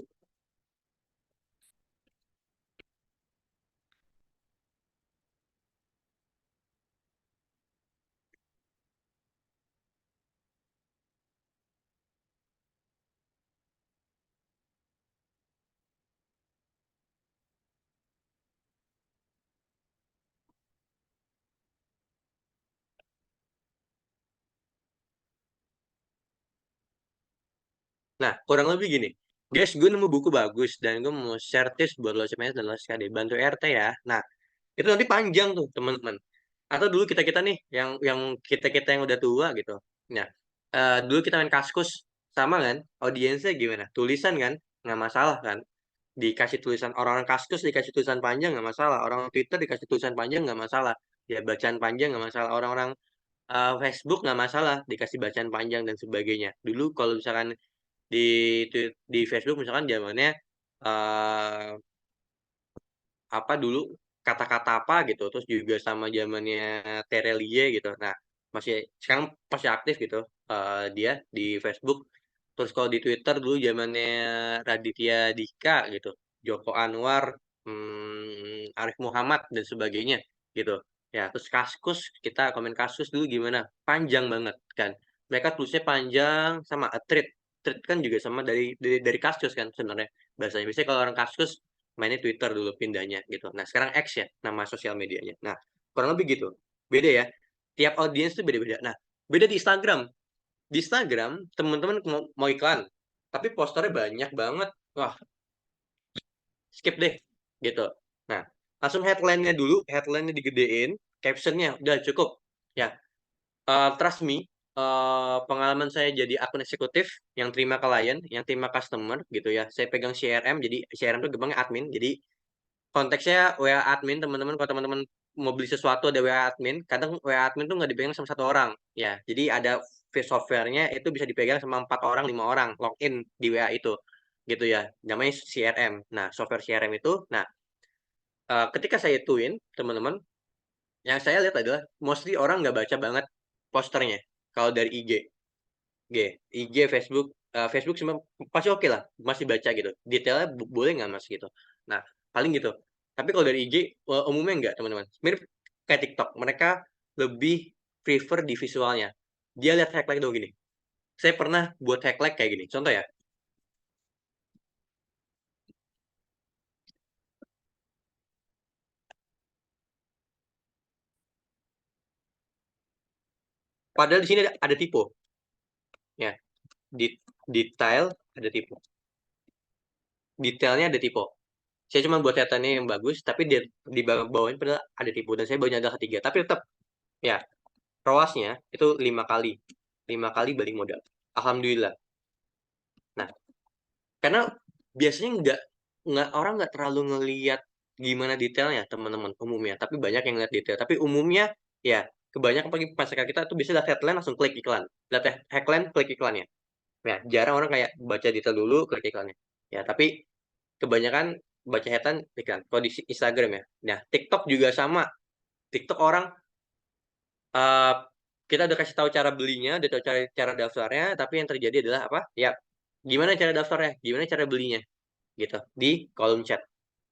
Nah, kurang lebih gini. Guys, gue nemu buku bagus dan gue mau share tips buat lo CMS dan lo SKD. Bantu RT ya. Nah, itu nanti panjang tuh, teman-teman. Atau dulu kita-kita nih, yang kita-kita yang udah tua gitu. Nah, dulu kita main Kaskus, sama kan? Audiensnya gimana? Tulisan kan? Nggak masalah kan? Dikasih tulisan, orang-orang Kaskus dikasih tulisan panjang nggak masalah. Orang Twitter dikasih tulisan panjang nggak masalah. Ya, bacaan panjang nggak masalah. Orang-orang Facebook nggak masalah, dikasih bacaan panjang dan sebagainya. Dulu kalau misalkan di di Facebook misalkan zamannya eh apa dulu kata-kata apa gitu terus juga sama zamannya Terelie gitu nah masih sekarang masih aktif gitu dia di Facebook terus kalau di Twitter dulu zamannya Raditya Dika gitu Joko Anwar Arif Muhammad dan sebagainya gitu ya terus Kaskus kita komen Kaskus dulu gimana panjang banget kan mereka tulisnya panjang sama tweet tweet kan juga sama dari Kaskus kan sebenarnya bahasanya biasanya kalau orang Kaskus mainnya Twitter dulu pindahnya gitu. Nah, sekarang X ya nama sosial medianya. Nah, kurang lebih gitu. Beda ya. Tiap audiens tuh beda-beda. Nah, beda di Instagram. Di Instagram, teman-teman mau iklan, tapi posternya banyak banget. Wah, skip deh gitu. Nah, langsung headline-nya dulu, headline-nya digedein, caption-nya udah cukup. Ya, trust me, pengalaman saya jadi akun eksekutif yang terima klien, yang terima customer gitu ya. Saya pegang CRM, jadi CRM itu gampangnya admin. Jadi konteksnya WA admin teman-teman kalau teman-teman mau beli sesuatu ada WA admin kadang WA admin tuh nggak dipegang sama satu orang ya jadi ada softwarenya itu bisa dipegang sama 4 orang 5 orang login di WA itu gitu ya namanya CRM nah software CRM itu nah ketika saya ituin teman-teman yang saya lihat adalah mostly orang nggak baca banget posternya kalau dari IG Facebook Facebook cuma pasti oke lah masih baca gitu detailnya boleh nggak mas gitu nah paling gitu tapi kalau dari IG umumnya nggak teman-teman mirip kayak TikTok mereka lebih prefer di visualnya dia lihat tagline dong gini saya pernah buat tagline kayak gini contoh ya padahal di sini ada typo ya di detail ada typo detailnya ada typo Saya cuma buat catatannya yang bagus, tapi di bawahnya padahal ada tipu dan saya baru nyadar ketiga. Tapi tetap ya ROAS-nya itu 5 kali, 5 kali balik modal. Alhamdulillah. Nah, karena biasanya nggak orang nggak terlalu ngelihat gimana detailnya teman-teman umumnya, tapi banyak yang lihat detail. Tapi umumnya ya kebanyakan pagi masyarakat kita tuh bisa lihat headline langsung klik iklan, lihat headline klik iklannya. Ya jarang orang kayak baca detail dulu klik iklannya. Ya tapi kebanyakan baca headline iklan. Kalau di Instagram ya, nah TikTok juga sama. TikTok orang eh, kita udah kasih tahu cara belinya, udah tahu cara daftarnya, tapi yang terjadi adalah apa? Ya, gimana cara daftarnya? Gimana cara belinya? Gitu di kolom chat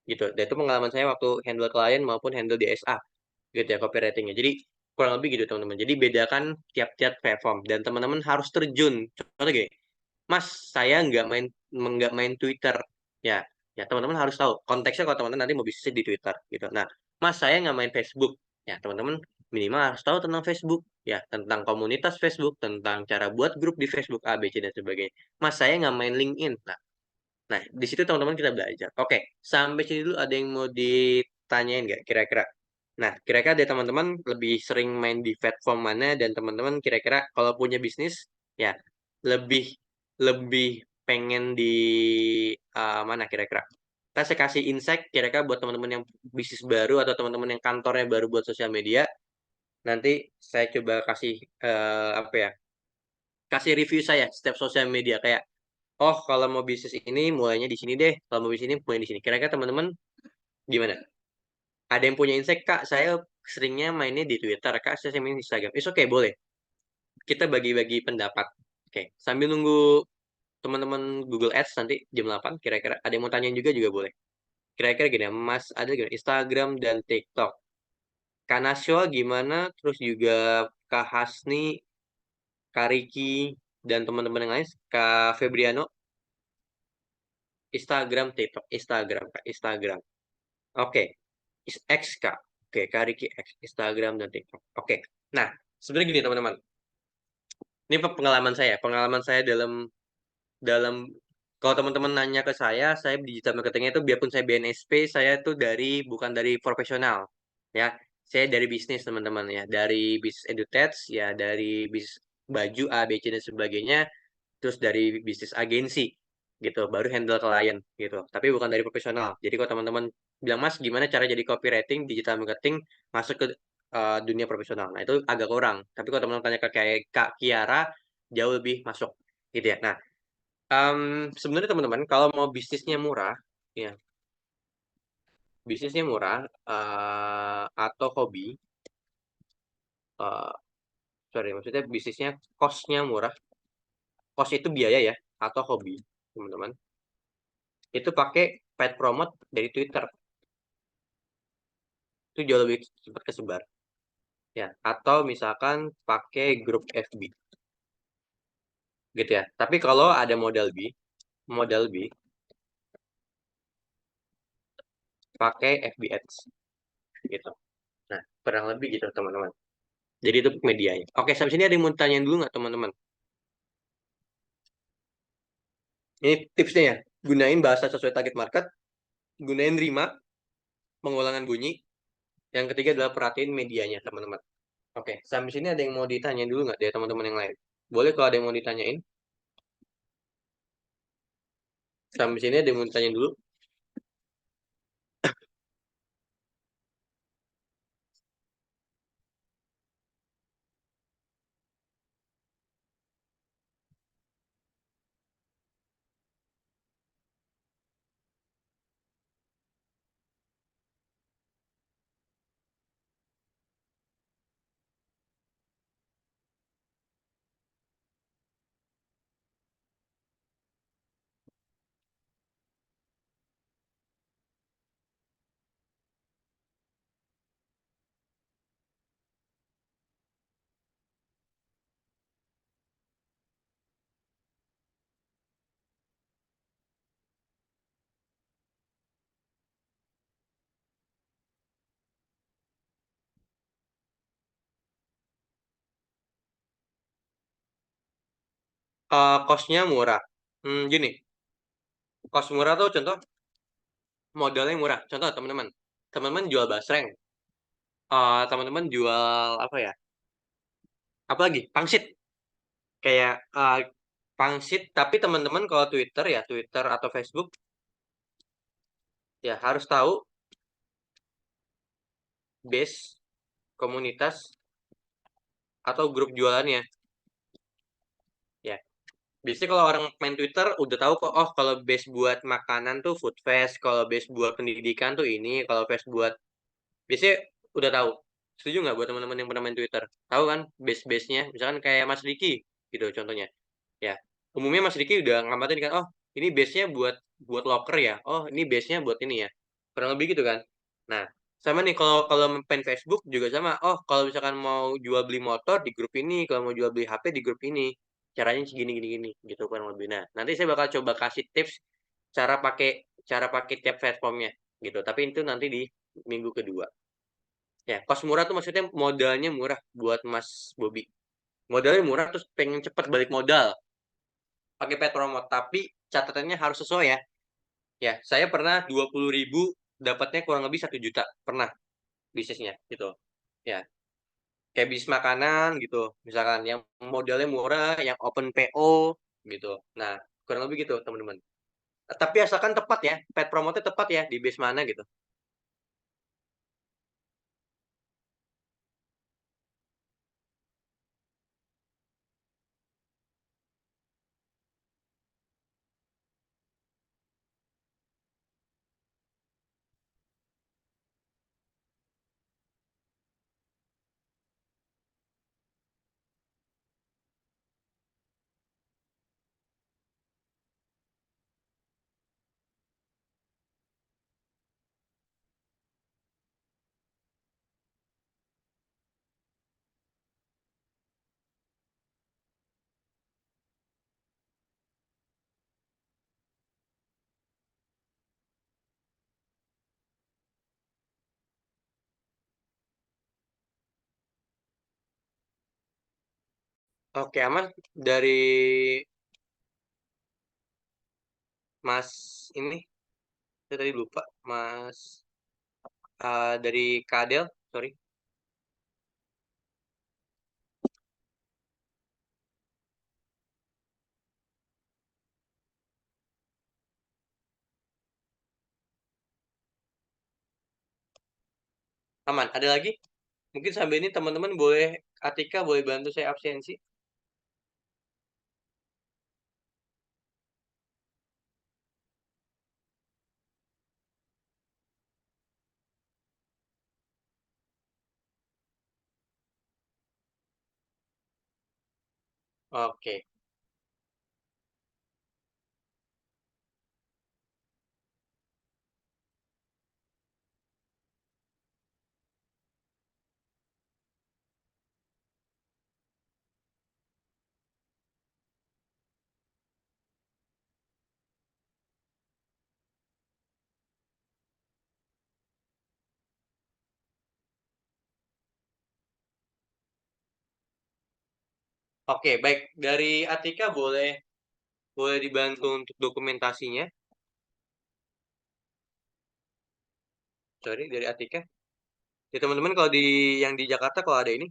gitu. Dan itu pengalaman saya waktu handle klien maupun handle DSA gitu ya copywritingnya. Jadi kurang lebih gitu teman-teman. Jadi bedakan tiap-tiap platform dan teman-teman harus terjun. Contohnya gini, Mas, saya nggak main Twitter. Ya, ya teman-teman harus tahu konteksnya kalau teman-teman nanti mau bisnis di Twitter gitu. Nah, Mas, saya nggak main Facebook. Ya, teman-teman minimal harus tahu tentang Facebook. Ya, tentang komunitas Facebook, tentang cara buat grup di Facebook, A, B, C, dan sebagainya. Mas, saya nggak main LinkedIn. Nah, di situ teman-teman kita belajar. Oke, sampai sini dulu ada yang mau ditanyain nggak kira-kira? Nah, kira-kira ada teman-teman lebih sering main di platform mana dan teman-teman kira-kira kalau punya bisnis ya lebih lebih pengen di mana kira-kira? Saya kasih insight kira-kira buat teman-teman yang bisnis baru atau teman-teman yang kantornya baru buat sosial media. Nanti saya coba kasih apa ya? Kasih review saya setiap sosial media kayak oh, kalau mau bisnis ini mulainya di sini deh. Kalau mau bisnis ini mulai di sini. Kira-kira teman-teman gimana? Ada yang punya insight, Kak? Saya seringnya mainnya di Twitter, Kak. Saya main di Instagram. It's okay, boleh. Kita bagi-bagi pendapat. Oke, sambil nunggu teman-teman Google Ads nanti jam 8, kira-kira ada yang mau tanyain juga boleh. Kira-kira gini, Mas, ada gini, Instagram dan TikTok. Kak Nasyo gimana? Terus juga Kak Hasni, Kak Riki, dan teman-teman yang lain, Kak Febriano, Instagram, TikTok, Instagram, Kak, Instagram. Oke, X Kak. Oke, Kak Riki X, Instagram dan TikTok. Oke. Nah, sebenarnya gini teman-teman. Ini pengalaman saya. Pengalaman saya dalam dalam kalau teman-teman nanya ke saya digital marketingnya itu biarpun saya BNSP, saya itu bukan dari profesional. Ya, saya dari bisnis teman-teman ya, dari bisnis edutech ya, dari bisnis baju A, B, C dan sebagainya, terus dari bisnis agensi gitu, baru handle klien gitu. Tapi bukan dari profesional. Jadi kalau teman-teman bilang Mas, gimana cara jadi copywriting, digital marketing masuk ke dunia profesional? Nah itu agak kurang. Tapi kalau teman-teman tanya ke kayak Kak Kiara, jauh lebih masuk gitu ya. Nah sebenarnya teman-teman kalau mau bisnisnya murah, ya bisnisnya murah atau hobi, eh, sorry maksudnya bisnisnya costnya murah, cost itu biaya ya atau hobi teman-teman. Itu pakai paid promote dari Twitter itu jauh lebih cepat kesebar ya atau misalkan pakai grup FB gitu ya tapi kalau ada modal B pakai FB Ads gitu nah kurang lebih gitu teman-teman jadi itu medianya oke sampai sini ada yang mau tanyain dulu nggak teman-teman ini tipsnya ya gunain bahasa sesuai target market gunain rima pengulangan bunyi yang ketiga adalah perhatiin medianya teman-teman oke sampai sini ada yang mau ditanyain dulu nggak dari teman-teman yang lain boleh kalau ada yang mau ditanyain sampai sini ada yang mau ditanyain dulu. Cost-nya murah. Gini, cost murah tuh contoh modalnya murah. Contoh teman-teman, teman-teman jual basreng, teman-teman jual apa ya? Apa lagi? Pangsit. Kayak pangsit, tapi teman-teman kalau Twitter ya, Twitter atau Facebook ya harus tahu base komunitas atau grup jualannya. Ya, biasanya kalau orang main Twitter udah tahu kok, oh kalau base buat makanan tuh Food Fest, kalau base buat pendidikan tuh ini, kalau base buat biasanya udah tahu. Setuju nggak buat teman-teman yang pernah main Twitter? Tahu kan base-base-nya? Misalkan kayak Mas Diki gitu contohnya. Ya, umumnya Mas Diki udah ngamatin kan, oh ini base-nya buat buat locker ya. Oh, ini base-nya buat ini ya. Kurang lebih gitu kan. Nah, sama nih kalau kalau main Facebook juga sama. Oh, kalau misalkan mau jual beli motor di grup ini, kalau mau jual beli HP di grup ini. Caranya segini gini gini gitu kurang lebih. Nah, nanti saya bakal coba kasih tips cara pakai cara pakai tiap platformnya gitu. Tapi itu nanti di minggu kedua. Ya, kos murah tuh maksudnya modalnya murah buat Mas Bobby. Modalnya murah terus pengen cepet balik modal pakai pet promo, tapi catatannya harus sesuai ya. Ya, saya pernah 20.000 dapatnya kurang lebih 1 juta. Pernah bisnisnya gitu. Ya, kayak bisnis makanan gitu. Misalkan yang modalnya murah, yang open PO gitu. Nah, kurang lebih gitu, teman-teman. Tapi asalkan tepat ya, pet promote tepat ya di base mana gitu. Oke, aman dari Mas ini saya tadi lupa, Mas dari Kadel, sorry. Aman. Ada lagi? Mungkin sambil ini teman-teman boleh Atika boleh bantu saya absensi. Oke. Oke, baik. Dari Atika boleh boleh dibantu untuk dokumentasinya. Sorry, dari Atika. Ya teman-teman kalau di yang di Jakarta kalau ada ini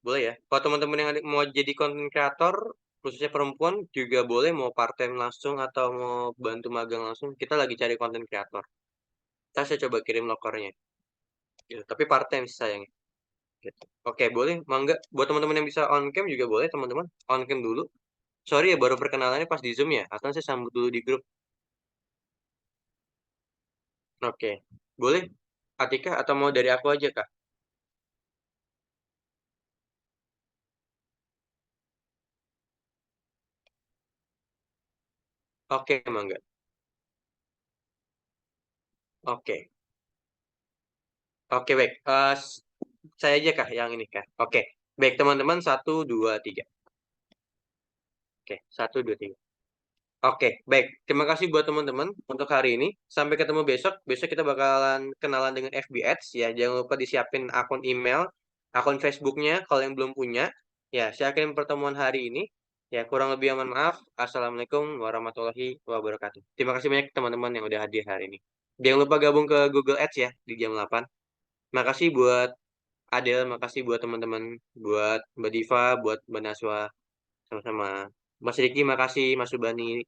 boleh ya. Kalau teman-teman yang mau jadi konten kreator khususnya perempuan juga boleh mau part time langsung atau mau bantu magang langsung. Kita lagi cari konten kreator. Ntar saya coba kirim lokernya. Gitu. Tapi part time sih sayangnya. Gitu. Oke, boleh. Mangga. Buat teman-teman yang bisa on cam juga boleh teman-teman. On cam dulu. Sorry ya baru perkenalannya pas di Zoom ya. Akan saya sambut dulu di grup. Oke. Boleh. Atika atau mau dari aku aja Kak? Oke, Mangga. Oke. Oke, baik. Saya aja Kak yang ini Kak. Oke. Baik, teman-teman. Satu, dua, tiga. Oke. Satu, dua, tiga. Oke, baik. Terima kasih buat teman-teman untuk hari ini. Sampai ketemu besok. Besok kita bakalan kenalan dengan FB Ads ya. Jangan lupa disiapin akun email, akun Facebooknya kalau yang belum punya. Ya, saya akhiri pertemuan hari ini. Ya, kurang lebih aman maaf. Assalamualaikum warahmatullahi wabarakatuh. Terima kasih banyak teman-teman yang udah hadir hari ini. Jangan lupa gabung ke Google Ads ya di jam 8. Makasih buat Adel, makasih buat teman-teman, buat Mbak Diva, buat Mbak Naswa, sama-sama. Mas Riki, makasih, Mas Subani,